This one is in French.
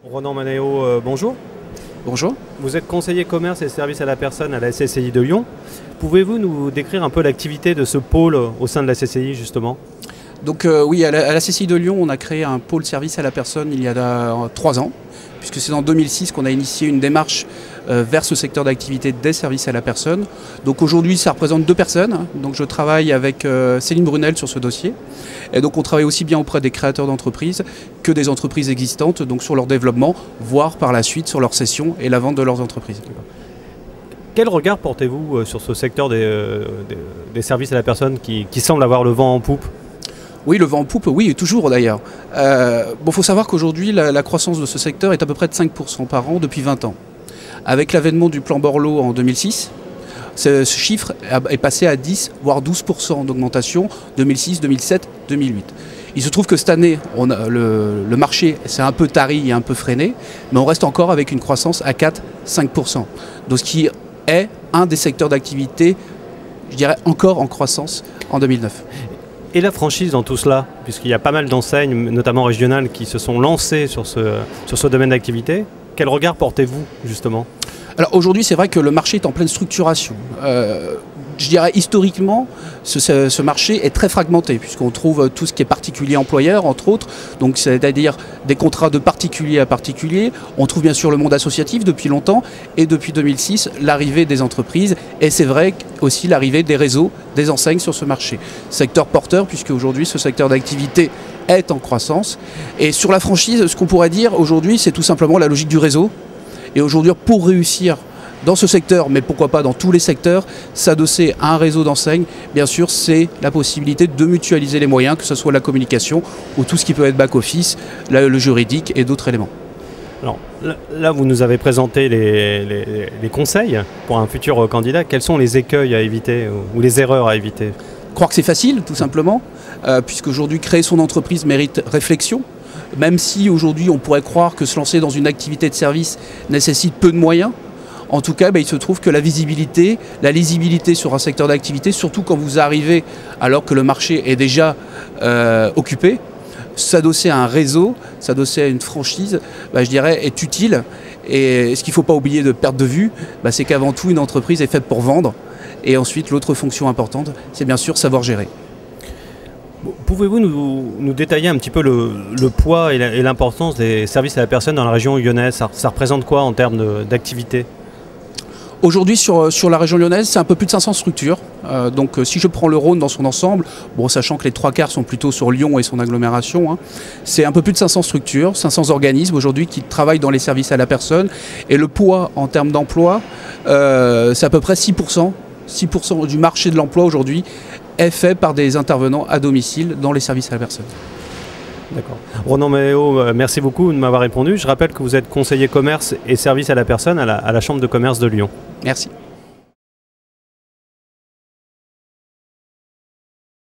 Ronan Manéo, bonjour. Bonjour. Vous êtes conseiller commerce et services à la personne à la SCCI de Lyon. Pouvez-vous nous décrire un peu l'activité de ce pôle au sein de la CCI justement? Donc oui, à la CCI de Lyon, on a créé un pôle service à la personne il y a 3 ans, puisque c'est en 2006 qu'on a initié une démarche vers ce secteur d'activité des services à la personne. Donc aujourd'hui, ça représente 2 personnes. Donc je travaille avec Céline Brunel sur ce dossier. Et donc on travaille aussi bien auprès des créateurs d'entreprises que des entreprises existantes, donc sur leur développement, voire par la suite sur leur cession et la vente de leurs entreprises. Quel regard portez-vous sur ce secteur des services à la personne qui semble avoir le vent en poupe? Oui, le vent en poupe, oui, toujours d'ailleurs. Bon, faut savoir qu'aujourd'hui, la croissance de ce secteur est à peu près de 5% par an depuis 20 ans. Avec l'avènement du plan Borloo en 2006, ce chiffre est passé à 10 voire 12% d'augmentation 2006, 2007, 2008. Il se trouve que cette année, le marché s'est un peu tari et un peu freiné, mais on reste encore avec une croissance à 4-5%. Donc ce qui est un des secteurs d'activité, je dirais, encore en croissance en 2009. Et la franchise dans tout cela, puisqu'il y a pas mal d'enseignes, notamment régionales, qui se sont lancées sur ce domaine d'activité, quel regard portez-vous justement? Alors aujourd'hui, c'est vrai que le marché est en pleine structuration. Je dirais historiquement, ce marché est très fragmenté, puisqu'on trouve tout ce qui est particulier employeur, entre autres, donc c'est-à-dire des contrats de particulier à particulier. On trouve bien sûr le monde associatif depuis longtemps, et depuis 2006, l'arrivée des entreprises, et c'est vrai aussi l'arrivée des réseaux, des enseignes sur ce marché. Secteur porteur, puisque aujourd'hui, ce secteur d'activité est en croissance. Et sur la franchise, ce qu'on pourrait dire aujourd'hui, c'est tout simplement la logique du réseau. Et aujourd'hui, pour réussir dans ce secteur, mais pourquoi pas dans tous les secteurs, s'adosser à un réseau d'enseignes, bien sûr, c'est la possibilité de mutualiser les moyens, que ce soit la communication ou tout ce qui peut être back-office, le juridique et d'autres éléments. Alors là, vous nous avez présenté les conseils pour un futur candidat. Quels sont les écueils à éviter ou les erreurs à éviter? Croire que c'est facile, tout simplement, puisqu'aujourd'hui, créer son entreprise mérite réflexion. Même si aujourd'hui on pourrait croire que se lancer dans une activité de service nécessite peu de moyens, en tout cas il se trouve que la visibilité, la lisibilité sur un secteur d'activité, surtout quand vous arrivez alors que le marché est déjà occupé, s'adosser à un réseau, s'adosser à une franchise, je dirais est utile. Et ce qu'il ne faut pas oublier de perdre de vue, c'est qu'avant tout une entreprise est faite pour vendre. Et ensuite l'autre fonction importante, c'est bien sûr savoir gérer. Pouvez-vous nous détailler un petit peu le poids et l'importance des services à la personne dans la région lyonnaise? Ça représente quoi en termes d'activité? Aujourd'hui, sur la région lyonnaise, c'est un peu plus de 500 structures. Donc si je prends le Rhône dans son ensemble, bon, sachant que les 3/4 sont plutôt sur Lyon et son agglomération, c'est un peu plus de 500 structures, 500 organismes aujourd'hui qui travaillent dans les services à la personne. Et le poids en termes d'emploi, c'est à peu près 6%. 6% du marché de l'emploi aujourd'hui est fait par des intervenants à domicile dans les services à la personne. D'accord. Ronan Manéo, merci beaucoup de m'avoir répondu. Je rappelle que vous êtes conseiller commerce et services à la personne à la Chambre de commerce de Lyon. Merci.